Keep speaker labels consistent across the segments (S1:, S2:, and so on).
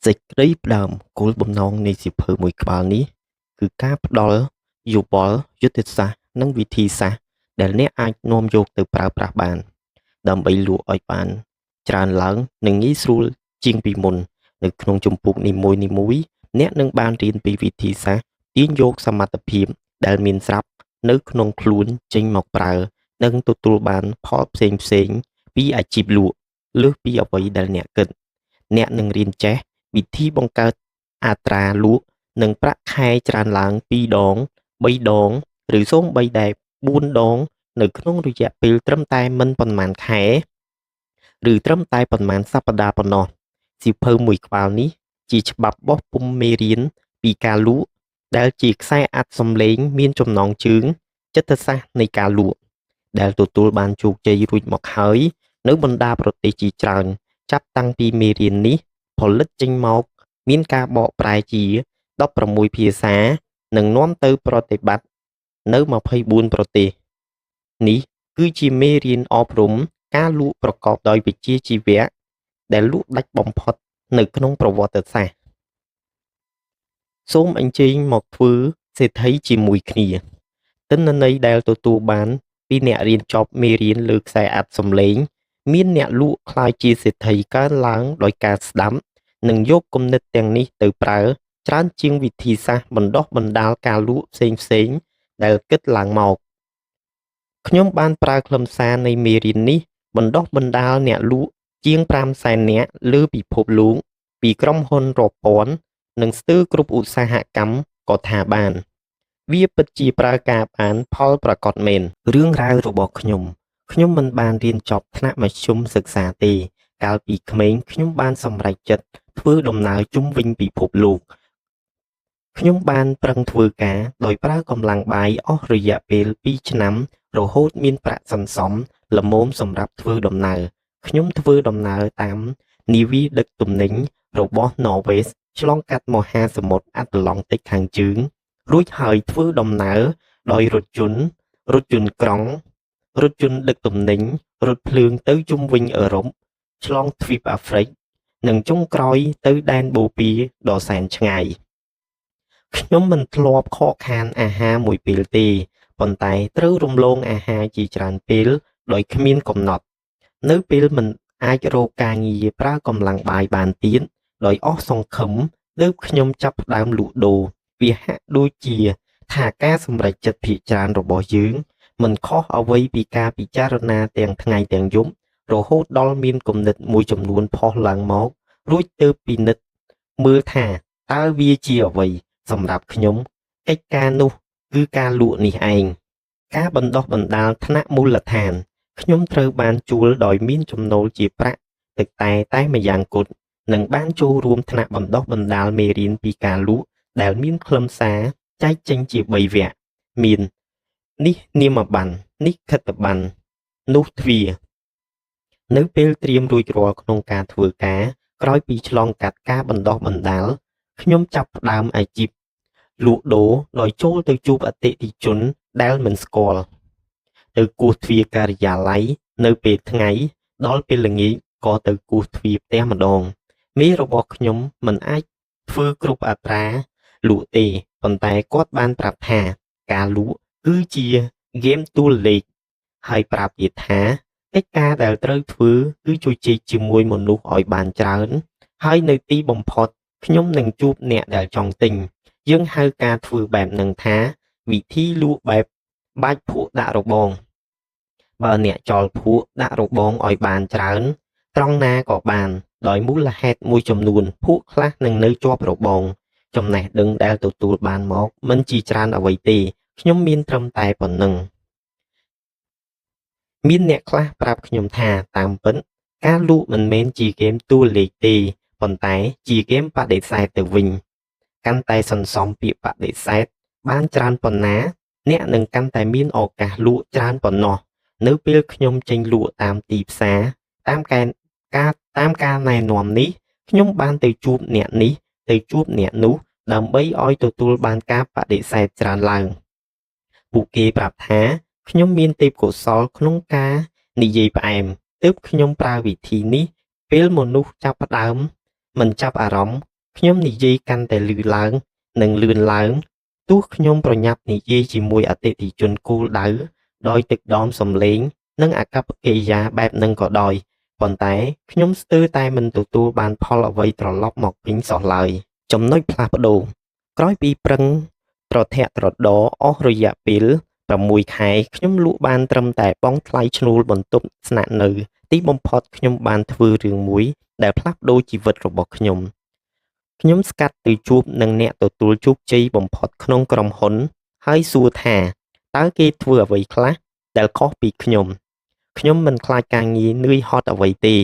S1: សេចក្តីផ្ដើមគោលបំណងនៃសៀវភៅមួយក្បាលនេះគឺការផ្ដល់យោបល់យុទ្ធសាស្ត្រនិងវិធីសាស្ត្រដែលអ្នកអាចនាំយកទៅប្រើប្រាស់បានដើម្បីលក់ឲ្យបានច្រើនឡើងនិងងាយស្រួលជាងពីមុននៅក្នុងជំពូកនីមួយៗអ្នកនឹងបានរៀនពីវិធីសាស្ត្រទាញយកសមត្ថភាពដែលមានស្រាប់នៅក្នុងខ្លួនចេញមកប្រើនិងទទួលបានផលផ្សេងៗពីអាជីពលក់លើសពីអ្វីដែលអ្នកគិតអ្នកនឹងរៀនចេះវិធីបង្កើតអត្រាលក់និងប្រាក់ខែច្រើនឡើង2ដង3ដងឬសូម្បីតែ4ដងនៅក្នុងរយៈពេលត្រឹមតែមិនប៉ុន្មានខែឬត្រឹមតែប៉ុន្មានសប្តាហ៍ប៉ុណ្ណោះសៀវភៅមួយក្បាលនេះជាច្បាប់បោះពុម្ពមេរៀនពីការលក់ដែលជាខ្សែអាត់សំឡេងមានចំណងជើងចិត្តសាស្ត្រនៃការលក់ដែលទទួលបានជោគជ័យរួចមកហើយនៅបណ្ដាប្រទេសជាច្រើនចាប់តាំងពីមេរៀននេះផលិតចេញមកមានការបកប្រែជា16ភាសានិងនាំទៅប្រតិបត្តិនៅ24ប្រទេសនេះគឺជាមេរៀនអប់រំការលក់ប្រកបដោយវិជ្ជាជីវៈដែលលក់ដាច់បំផុតនៅក្នុងប្រវត្តិសាស្ត្រសូមអញ្ជើញមកធ្វើសេដ្ឋីជាមួយគ្នាទិន្នន័យដែលទទួលបានពីអ្នករៀនចប់មេរៀនលើខ្សែអាត់សំឡេងមានអ្នកលក់ខ្លាយជាសេដ្ឋីកើនឡើងដោយការស្ដាប់និងយកគំនិតទាំងនេះទៅប្រើច្រើនជាងវិធីសាស្ត្របណ្ដុះបណ្ដាលការលក់ផ្សេងៗដែលគិតឡើងមកខ្ញុំបានប្រើខ្លឹមសារនៃមេរៀននេះបណ្ដុះបណ្ដាលអ្នកលក់ជាង500,000នាក់លើពិភពលោកពីក្រុមហ៊ុនរាប់ពាន់និងស្ទើរគ្រប់ឧស្សាហកម្មក៏ថាបានវាពិតជាប្រើការបានផលប្រាកដមែនរឿងរ៉ាវរបស់ខ្ញុំមិនបានរៀនចប់ថ្នាក់មធ្យមសិក្សាទេកាលពីក្មេងខ្ញុំបានសម្រេចចិត្តធ្វើដំណើរជុំវិញពិភពលោកខ្ញុំបានប្រឹងធ្វើការដោយប្រើកម្លាំងបាយអស់រយៈពេល2ឆ្នាំរហូតមានប្រាក់សន្សំល្មមសម្រាប់ធ្វើដំណើរខ្ញុំធ្វើដំណើរតាមនាវាដឹកទំនិញរបស់ Norway ឆ្លងកាត់មហាសមុទ្រអាត្លង់តិកខាងជើងរួចហើយធ្វើដំណើរដោយរថយន្តក្រុងរថយន្តដឹកទំនិញរថភ្លើងទៅជុំវិញអឺរ៉ុបឆ្លងទ្វីបអាហ្វ្រិកនិងចុងក្រោយទៅដែនបូព៌ាដ៏សែនឆ្ងាយខ្ញុំមិនធ្លាប់ខកខានអាហារមួយពេលទេប៉ុន្តែត្រូវរំលងអាហារជាច្រើនពេលដោយគ្មានកំណត់នៅពេលមិនអាចរកការងារប្រើកម្លាំងបាយបានទៀតដោយអស់សង្ឃឹមទើបខ្ញុំចាប់ផ្ដើមលក់ដូរវាហាក់ដូចជាថាការសម្រេចចិត្តភាគច្រើនរបស់យើងមិនខុសអ្វីពីការពិចារណាទាំងថ្ងៃទាំងយប់រហូតដល់មានគំនិតមួយចំនួនផុសឡើងមករួចទើបពិនិត្យមើលថាតើវាជាអ្វីសម្រាប់ខ្ញុំកិច្ចការនោះគឺការលក់នេះឯងការបណ្ដុះបណ្ដាលថ្នាក់មូលដ្ឋានខ្ញុំត្រូវបានជួលដោយមានចំណូលជាប្រាក់ទឹកតែម្យ៉ាងគត់និងបានចូលរួមថ្នាក់បណ្ដុះបណ្ដាលមេរៀនពីការលក់ដែលមានខ្លឹមសារចែកចេញជា3វគ្គមាននេះនាមប័ណ្ណនេះខិត្តប័ណ្ណនោះទ្វារនៅពេលត្រៀមរួចរាល់ក្នុងការធ្វើការក្រោយពីឆ្លងកាត់ការបណ្ដុះបណ្ដាលខ្ញុំចាប់ផ្ដើមអាជីពលក់ដូរដោយចូលទៅជួបអតិថិជនដែលមិនស្គាល់ទៅគោះទ្វារការិយាល័យនៅពេលថ្ងៃដល់ពេលល្ងាចក៏ទៅគោះទ្វារផ្ទះម្ដងមេរបស់ខ្ញុំមិនអាចធ្វើគ្រប់អត្រាលក់ទេប៉ុន្តែគាត់បានប្រាប់ថាការលក់គឺជាហ្គេមទួលលេខហើយប្រាប់ទៀតថាកិច្ចការដែលត្រូវធ្វើគឺជួយជែកជាមួយមនុស្សឲ្យបានច្រើនហើយនៅទីបំផុតខ្ញុំនឹងជួបអ្នកដែលចង់ទិញយើងហៅការធ្វើបែបហ្នឹងថាវិធីលក់បែបបាច់ភក់ដាក់របងបើអ្នកចោលភក់ដាក់របងឲ្យបានច្រើនត្រង់ណាក៏បានដោយមូលហេតុមួយចំនួនភក់ខ្លះនឹងនៅជាប់របងចំណេះដឹងដែលទទួលបានមកមិនជាច្រើនអ្វីទេខ្ញុំមានត្រឹមតែប៉ុណ្្នឹងមានអ្នកខ្លះប្រាប់ខ្ញុំថាតាមពិតការលក់មិនមែនជាហ្គេមតួលេខទេប៉ុន្តែជាហ្គេមបដិសេធទៅវិញកាន់តែសន្សំពាក្យបដិសេធបានច្រើនប៉ុណ្ណាអ្នកនឹងកាន់តែមានឱកាសលក់ច្រើនប៉ុណ្ណោះនៅពេលខ្ញុំចេញលក់តាមទីផ្សារតាមការណែនាំនេះខ្ញុំបានទៅជួបអ្នកនេះទៅជួបអ្នកនោះដើម្បីឲ្យទទួលបានការបដិសេធច្រើនឡើងពួកគេប្រាប់ថាខ្ញុំមានទេពកោសល្យក្នុងការនិយាយផ្អែមទើបខ្ញុំប្រើវិធីនេះពេលមនុស្សចាប់ផ្ដើមមិនចាប់អារម្មណ៍ ខ្ញុំនិយាយកាន់តែលឺឡើងនិងលឿនឡើងទោះខ្ញុំប្រញាប់និយាយជាមួយអតិថិជនគោលដៅដោយទឹកដមសំឡេងនិងអាកប្បកិរិយាបែបហ្នឹងក៏ដោយប៉ុន្តែខ្ញុំស្ទើរតែមិនទទួលបានផលអ្វីត្រឡប់មកវិញសោះឡើយចំណុចផ្លាស់ប្ដូរក្រោយពីប្រឹងត្រធាក់ត្រដរអស់រយៈពេល6 ខែខ្ញុំលក់បានត្រឹមតែបង់ថ្លៃឈ្នួលបន្ទប់ស្នាក់នៅទីបំផុតខ្ញុំបានធ្វើរឿងមួយដែលផ្លាស់ប្ដូរជីវិតរបស់ខ្ញុំស្កាត់ទៅជួបនឹងអ្នកទទួលជោគជ័យបំផុតក្នុងក្រុមហ៊ុនហើយសួរថាតើគេធ្វើអ្វីខ្លះដែលខុសពីខ្ញុំមិនខ្លាចការងារនឿយហត់អ្វីទេ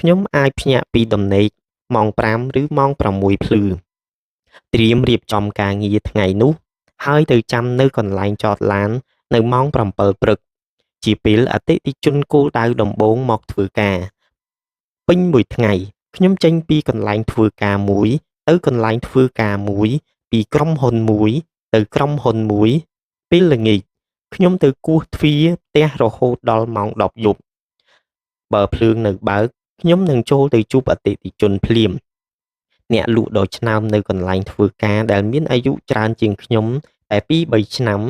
S1: ខ្ញុំអាចភ្ញាក់ពីដំណេកម៉ោង5ឬម៉ោង6ភ្លឺត្រៀមរៀបចំការងារថ្ងៃនោះហើយទៅចាំនៅកន្លែងចតឡាននៅម៉ោង7ព្រឹកជាពេលអតិថិជនគោលដៅដំបូងមកធ្វើការពេញមួយថ្ងៃខ្ញុំចេញពីកន្លែងធ្វើការមួយទៅកន្លែងធ្វើការមួយពីក្រុមហ៊ុនមួយទៅក្រុមហ៊ុនមួយពេលល្ងាចខ្ញុំទៅគោះទ្វារផ្ទះរហូតដល់ម៉ោង10យប់បើភ្លើងនៅបើកខ្ញុំនឹងចូលទៅជួបអតិថិជនភ្លាមអ្នកលក់ដ៏ឆ្នើមនៅកន្លែងធ្វើការដែលមានអាយុច្រើនជាងខ្ញុំតែ2-3ឆ្នាំ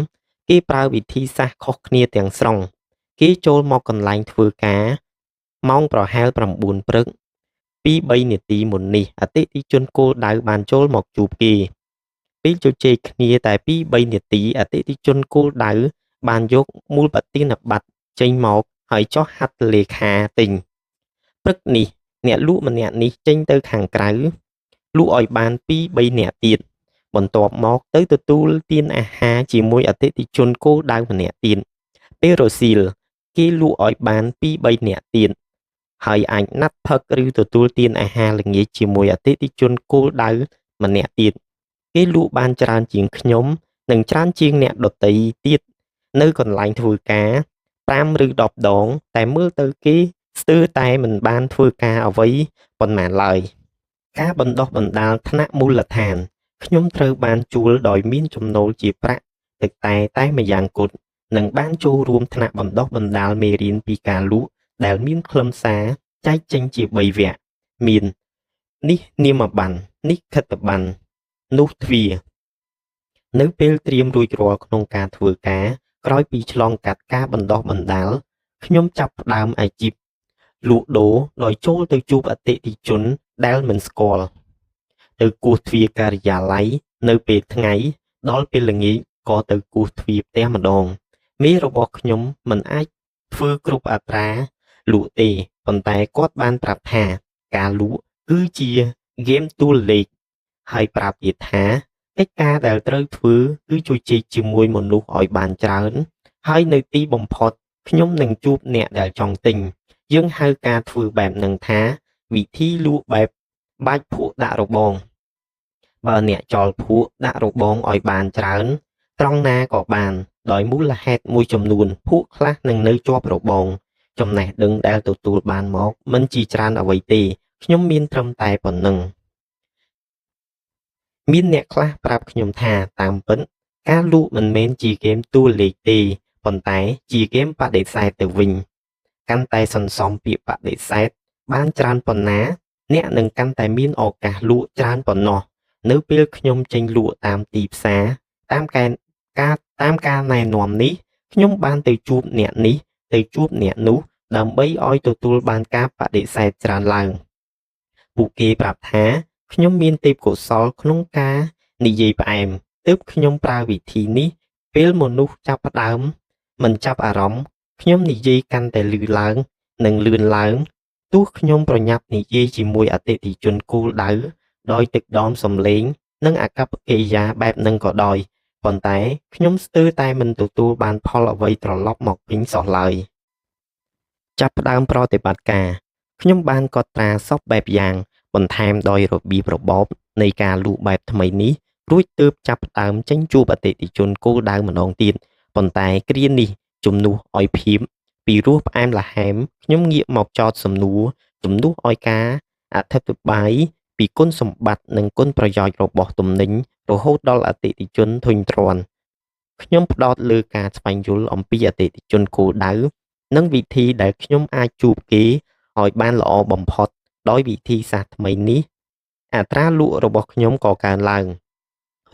S1: គេប្រើវិធីសាស្ត្រខុសគ្នាទាំងស្រុងគេចូលមកកន្លែងធ្វើការម៉ោងប្រហែល9ព្រឹក2-3នាទីមុននេះអតិថិជនគោលដៅបានចូលមកជួបគេពេលជជែកគ្នាតែ2-3នាទីអតិថិជនគោលដៅបានយកមូលបទានបត្រចេញមកហើយចុះហត្ថលេខាទិញព្រឹកនេះអ្នកលក់ម្នាក់នេះចេញទៅខាងក្រៅលក់ឲ្យបាន2-3នាក់ទៀតបន្ទាប់មកទៅទទួលទានអាហារជាមួយអតិថិជនគោលដៅម្នាក់ទៀតពេលរសៀលគេលក់ឲ្យបាន2-3នាក់ទៀតហើយអាចណាត់ផឹកឬទទួលទានអាហារល្ងាចជាមួយអតិថិជនគោលដៅម្នាក់ទៀតគេលក់បានច្រើនជាងខ្ញុំនិងច្រើនជាងអ្នកដទៃទៀតនៅកន្លែងធ្វើការ5ឬ10ដងតែមើលទៅគេស្ទើរតែមិនបានធ្វើការអ្វីប៉ុន្មានឡើយការបណ្ដុះបណ្ដាលថ្នាក់មូលដ្ឋានខ្ញុំត្រូវបានជួលដោយមានចំណូលជាប្រាក់ទឹកតែម្យ៉ាងគត់និងបានចូលរួមថ្នាក់បណ្ដុះបណ្ដាលមេរៀនពីការលក់ដែលមានខ្លឹមសារចែកចេញជា3វគ្គមាននេះនាមប័ណ្ណនេះខិត្តប័ណ្ណនោះទ្វារនៅពេលត្រៀមរួចរាល់ក្នុងការធ្វើការក្រោយពីឆ្លងកាត់ការបណ្ដុះបណ្ដាលខ្ញុំចាប់ផ្ដើមអាជីពលក់ដូរដោយចូលទៅជួបអតិថិជនដែលមិនស្គាល់ទៅគោះទ្វារការិយាល័យនៅពេលថ្ងៃដល់ពេលល្ងាចក៏ទៅគោះទ្វារផ្ទះម្ដងមេរបស់ខ្ញុំមិនអាចធ្វើគ្រប់អត្រាលក់ទេប៉ុន្តែគាត់បានប្រាប់ថាការលក់គឺជាហ្គេមទួលលេខហើយប្រាប់ទៀតថាកិច្ចការដែលត្រូវធ្វើគឺជួយជែកជាមួយមនុស្សឲ្យបានច្រើនហើយនៅទីបំផុតខ្ញុំនឹងជួបអ្នកដែលចង់ទិញយើងហៅការធ្វើបែបហ្នឹងថាវិធីលក់បែបបាច់ភក់ដាក់របងបើអ្នកចលភក់ដាក់របងឲ្យបានច្រើនត្រង់ណាក៏បានដោយមូលហេតុមួយចំនួនភក់ខ្លះនឹងនៅជាប់របងចំណេះដឹងដែលទទួលបានមកមិនជាច្រើនអ្វីទេខ្ញុំមានត្រឹមតែប៉ុណ្្នឹងមានអ្នកខ្លះប្រាប់ខ្ញុំថាតាមពិតការលក់មិនមែនជាហ្គេមតួលេខទេប៉ុន្តែជាហ្គេមបដិសេធទៅវិញកាន់តែសន្សំពាក្យបដិសេធបានច្រើនប៉ុណ្ណាអ្នកនឹងកាន់តែមានឱកាសលក់ច្រើនប៉ុណ្ណោះនៅពេលខ្ញុំចេញលក់តាមទីផ្សារតាមការណែនាំនេះខ្ញុំបានទៅជួបអ្នកនេះទៅជួបអ្នកនោះដើម្បីឲ្យទទួលបានការបដិសេធច្រើនឡើងពួកគេប្រាប់ថាខ្ញុំមានទេពកោសល្យក្នុងការនិយាយផ្អែមទើបខ្ញុំប្រើវិធីនេះពេលមនុស្សចាប់ផ្ដើមមិនចាប់អារម្មណ៍ខ្ញុំនិយាយកាន់តែលឺឡើងនិងលឿនឡើងទោះខ្ញុំប្រញាប់និយាយជាមួយអតិថិជនគោលដៅដោយទឹកដមសំឡេងនិងអាកប្បកិរិយាបែបហ្នឹងក៏ដោយប៉ុន្តែខ្ញុំស្ទើរតែមិនទទួលបានផលអ្វីត្រឡប់មកវិញសោះឡើយចាប់ផ្ដើមប្រតិបត្តិការខ្ញុំបានកត់ត្រាសពបែបយ៉ាងបន្ថែមដោយរបៀបរបបនៃការលក់បែបថ្មីនេះរួចទើបចាប់ផ្ដើមចេញជួបអតិថិជនគោលដៅម្ដងទៀតប៉ុន្តែគ្រានេះជំនួសឲ្យភាពពីរោះផ្អែមល្ហែមខ្ញុំងាកមកចោទសំណួរជំនួសឲ្យការអធិប្បាយពីគុណសម្បត្តិនិងគុណប្រយោជន៍របស់ទំនិញរហូតដល់អតិថិជនធុញទ្រាន់ខ្ញុំផ្ដោតលើការស្វែងយល់អំពីអតិថិជនគោលដៅនិងវិធីដែលខ្ញុំអាចជួបគេឲ្យបានល្អបំផុតដោយវិធីសាស្ត្រថ្មីនេះ អត្រាលក់របស់ខ្ញុំក៏កើនឡើង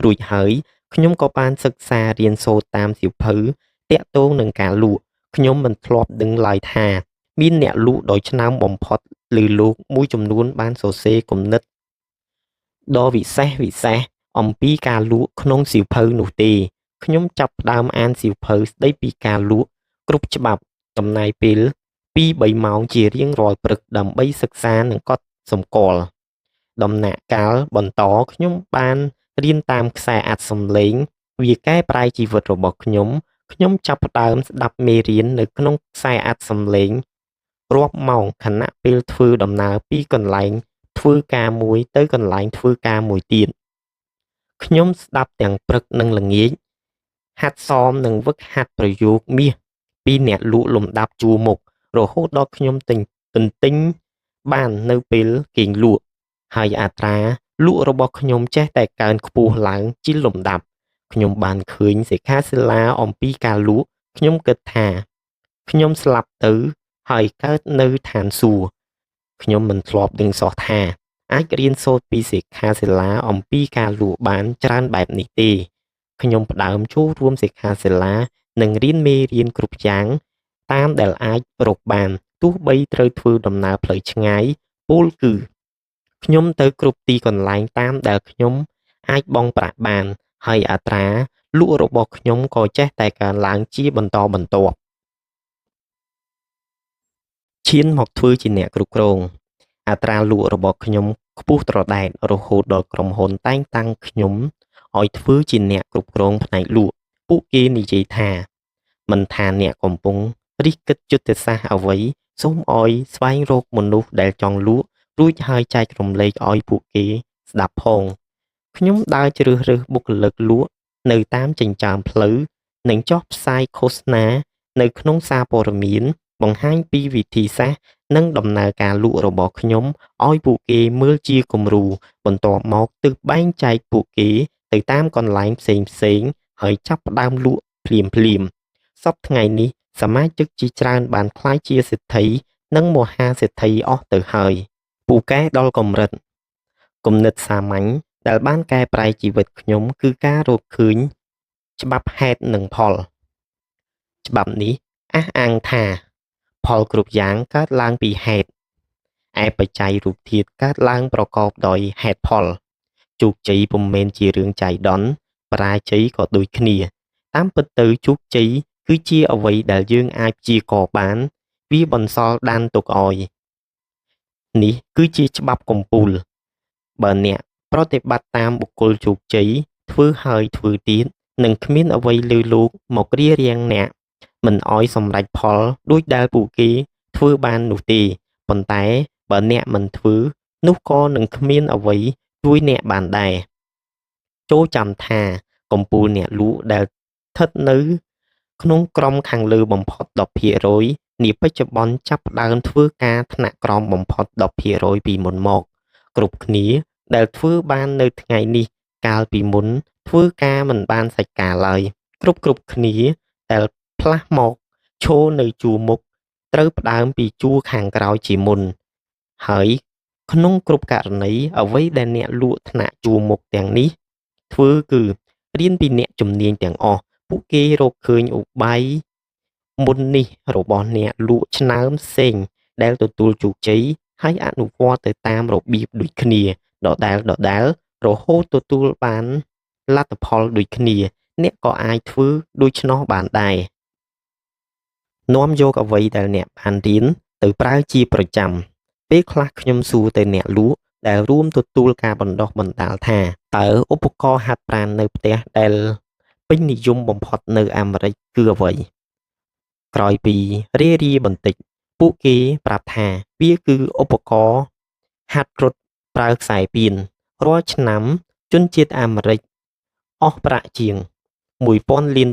S1: រួចហើយខ្ញុំក៏បានសិក្សារៀនសូត្រតាមសៀវភៅតាក់ទងនឹងការលក់ខ្ញុំមិនធ្លាប់ដឹងឡើយថាមានអ្នកលក់ដោយឆ្នើមបំផុតឬលោកមួយចំនួនបានសរសេរគំនិតដ៏វិសេសអំពីការលក់ក្នុងសៀវភៅនោះទេខ្ញុំចាប់ផ្ដើមអានសៀវភៅស្ដីពីការលក់គ្រប់ច្បាប់ចំណាយពេល2-3 ម៉ោងជារៀងរាល់ព្រឹកដើម្បីសិក្សានិងកត់សម្គាល់ដំណាក់កាលបន្តខ្ញុំបានរៀនតាមខ្សែអាត់សំឡេងវាកែប្រែជីវិតរបស់ខ្ញុំចាប់ផ្ដើមស្ដាប់មេរៀននៅក្នុងខ្សែអាត់សំឡេងរាប់ម៉ោងខណៈពេលធ្វើដំណើរពីកន្លែងធ្វើការមួយទៅកន្លែងធ្វើការមួយទៀតខ្ញុំស្ដាប់ទាំងព្រឹកនិងល្ងាចហាត់សមនិងវឹកហាត់ប្រយោគមាសពីអ្នកលក់លំដាប់ជួរមុខរហូតដល់ខ្ញុំទិញបាននៅពេលគេងលក់ហើយអត្រាលក់របស់ខ្ញុំចេះតែកើនខ្ពស់ឡើងជាលំដាប់ខ្ញុំបានឃើញសិក្ខាសាលាអំពីការលក់ខ្ញុំគិតថាខ្ញុំស្លាប់ទៅហើយកើតនៅឋានសួគ៌ខ្ញុំមិនធ្លាប់ដឹងសោះថាអាចរៀនសូត្រពីសិក្ខាសាលាអំពីការលក់បានច្រើនបែបនេះទេខ្ញុំផ្ដើមចូលរួមសិក្ខាសាលានិងរៀនមេរៀនគ្រប់យ៉ាងតាមដែលអាចរកបានទោះបីត្រូវធ្វើដំណើរផ្លូវឆ្ងាយពោលគឺខ្ញុំទៅគ្រប់ទីកន្លែងតាមដែលខ្ញុំអាចបង់ប្រាក់បានហើយអត្រាលក់របស់ខ្ញុំក៏ចេះតែកើនឡើងជាបន្តបន្ទាប់ឈានមកធ្វើជាអ្នកគ្រប់គ្រងអត្រាលក់របស់ខ្ញុំខ្ពស់ត្រដែតរហូតដល់ក្រុមហ៊ុនតែងតាំងខ្ញុំឲ្យធ្វើជាអ្នកគ្រប់គ្រងផ្នែកលក់ពួកគេនិយាយថាមិនថាអ្នកកំពុងរិះគិតយុទ្ធសាស្ត្រអ្វីសូមឲ្យស្វែងរកមនុស្សដែលចង់លក់រួចហើយចែករំលែកឲ្យពួកគេស្ដាប់ផងខ្ញុំដើរជ្រើសរើសបុគ្គលិកលក់នៅតាមចិញ្ចើមផ្លូវនិងចុះផ្សាយឃោសនានៅក្នុងសារព័ត៌មានបង្ហាញពីវិធីសាស្ត្រនិងដំណើរការលក់របស់ខ្ញុំឲ្យពួកគេមើលជាគំរូបន្ទាប់មកទើបបែងចែកពួកគេទៅតាមកន្លែងផ្សេងហើយចាប់ផ្ដើមលក់ភ្លាមសប្តាហ៍ថ្ងៃនេះសមាជិកជាច្រើនបានក្លាយជាសេដ្ឋីនិងមហាសេដ្ឋីអស់ទៅហើយពូកែដល់កម្រិតគំនិតសាមញ្ញដែលបានកែប្រែជីវិតខ្ញុំគឺការរកឃើញច្បាប់ហេតុនិងផលច្បាប់នេះអះអាងថាផលគ្រប់យ៉ាងកើតឡើងពីហេតុឯបច្ច័យរូបធាតុកើតឡើងប្រកបដោយហេតុផលជោគជ័យពុំមែនជារឿងចៃដន្យបរាជ័យក៏ដូចគ្នាតាមពិតទៅជោគជ័យគឺជាអ្វីដែលយើងអាចព្យាករណ៍បានវាបន្សល់ដានទុកឲ្យនេះគឺជាច្បាប់កំពូលបើអ្នកប្រតិបត្តិតាមបុគ្គលជោគជ័យធ្វើហើយធ្វើទៀតនឹងគ្មានអ្វីលើលោកមករារាំងអ្នកមិនឲ្យសម្រេចផលដូចដែលពួកគេធ្វើបាននោះទេប៉ុន្តែបើអ្នកមិនធ្វើនោះក៏នឹងគ្មានអ្វីជួយអ្នកបានដែរចូលចាំថាកំពូលអ្នកលក់ដែលស្ថិតនៅក្នុងក្រុមខាងលើបំផុត 10% នាបច្ចុប្បន្នចាប់ផ្ដើមធ្វើការថ្នាក់ក្រោមបំផុត 10% ពីមុនមកគ្រប់គ្នាដែលធ្វើបាននៅថ្ងៃនេះកាលពីមុនធ្វើការមិនបានសាច់ការឡើយគ្រប់គ្នាដែលផ្លាស់មកឈរនៅជួរមុខត្រូវផ្ដើមពីជួរខាងក្រោយជាមុនហើយក្នុងគ្រប់ករណីអ្វីដែលអ្នកលក់ថ្នាក់ជួរមុខទាំងនេះធ្វើគឺរៀនពីអ្នកជំនាញទាំងអស់ពួកគេរកឃើញឧបាយមុននេះរបស់អ្នកលក់ឆ្នើមផ្សេងដែលទទួលជោគជ័យហើយអនុវត្តទៅតាមរបៀបដូចគ្នាដដែលរហូតទទួលបានលទ្ធផលដូចគ្នាអ្នកក៏អាចធ្វើដូច្នោះបានដែរនាំយកអ្វីដែលអ្នកបានរៀនទៅប្រើជាប្រចាំពេលខ្លះខ្ញុំសួរទៅអ្នកលក់ដែលរួមទទួលការបណ្ដុះបណ្ដាលថាតើឧបករណ៍ហាត់ប្រាណនៅផ្ទះដែលពេញនិយមបំផុតនៅអាមេរិកគឺអ្វីក្រោយពីរាបន្តិចពួកគេប្រាប់ថាវាគឺឧបករណ៍ហាត់រត់ប្រើខ្សែពានរាល់ឆ្នាំជនជាតិអាមេរិកអស់ប្រាក់ជាង$1000 លាន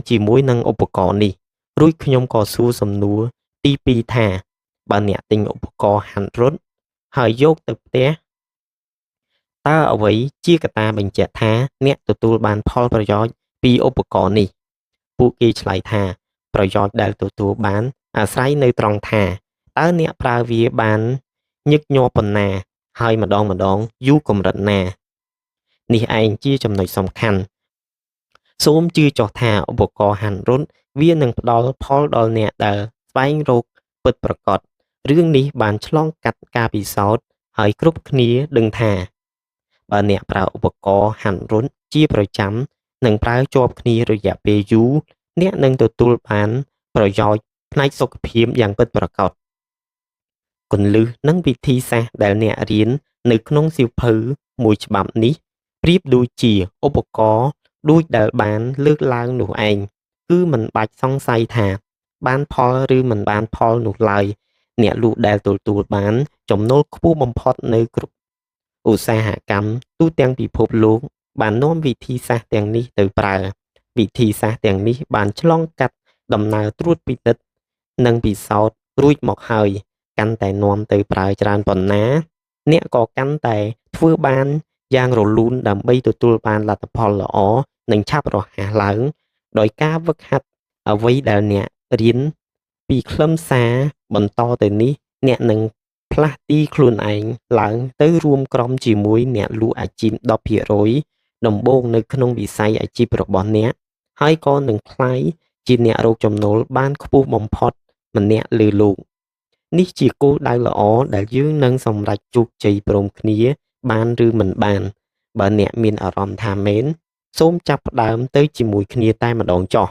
S1: ជាមួយនឹងឧបករណ៍នេះរួចខ្ញុំក៏សួរសំណួរទី2ថាបើអ្នកទិញឧបករណ៍ហាត់រត់ហើយយកទៅផ្ទះតើអ្វីជាកត្តាបញ្ជាក់ថាអ្នកទទួលបានផលប្រយោជន៍ពីឧបករណ៍នេះពួកគេឆ្លើយថាប្រយោជន៍ដែលទទួលបានអាស្រ័យនៅត្រង់ថាតើអ្នកប្រើវាបានញឹកញាប់ប៉ុណ្ណា ហើយម្ដងយូរកម្រិតណានេះឯងជាចំណុចសំខាន់សូមជឿចុះថាឧបករណ៍ហាន់រត់វានឹងផ្ដល់ផលដល់អ្នកដែលស្វែងរកពិតប្រាកដរឿងនេះបានឆ្លងកាត់ការពិសោធន៍ហើយគ្រប់គ្នាដឹងថាបើអ្នកប្រើឧបករណ៍ហាន់រត់ជាប្រចាំនិងប្រើជាប់គ្នារយៈពេលយូរអ្នកនឹងទទួលបានប្រយោជន៍ផ្នែកសុខភាពយ៉ាងពិតប្រាកដគន្លឹះនិងវិធីសាស្ត្រដែលអ្នករៀននៅក្នុងសៀវភៅមួយច្បាប់នេះប្រៀបដូចជាឧបករណ៍ដូចដែលបានលើកឡើងនោះឯងគឺមិនបាច់សង្ស័យថាបានផលឬមិនបានផលនោះឡើយអ្នកលក់ដែលទទួលបានចំណូលខ្ពស់បំផុតនៅគ្រប់ឧស្សាហកម្មទូទាំងពិភពលោកបាននាំវិធីសាស្ត្រទាំងនេះទៅប្រើវិធីសាស្ត្រទាំងនេះបានឆ្លងកាត់ដំណើរត្រួតពិនិត្យនិងពិសោធន៍រួចមកហើយកាន់តែនាំទៅប្រើច្រើនប៉ុណ្ណាអ្នកក៏កាន់តែធ្វើបានយ៉ាងរលូនដើម្បីទទួលបានលទ្ធផលល្អនិងឆាប់រហ័សឡើងដោយការហ្វឹកហាត់អ្វីដែលអ្នករៀនពីខ្លឹមសារបន្តទៅនេះអ្នកនឹងផ្លាស់ទីខ្លួនឯងឡើងទៅរួមក្រុមជាមួយអ្នកលក់អាជីព 10% ដំបូងនៅក្នុងវិស័យអាជីពរបស់អ្នកហើយក៏នឹងក្លាយជាអ្នករកចំណូលបានខ្ពស់បំផុតម្នាក់លើលោកនេះជាគោលដៅល្អដែលយើងនឹងសម្រេចជោគជ័យព្រមគ្នាបានឬមិនបានបើអ្នកមានអារម្មណ៍ថាមែនសូមចាប់ផ្ដើមទៅជាមួយគ្នាតែម្ដងចុះ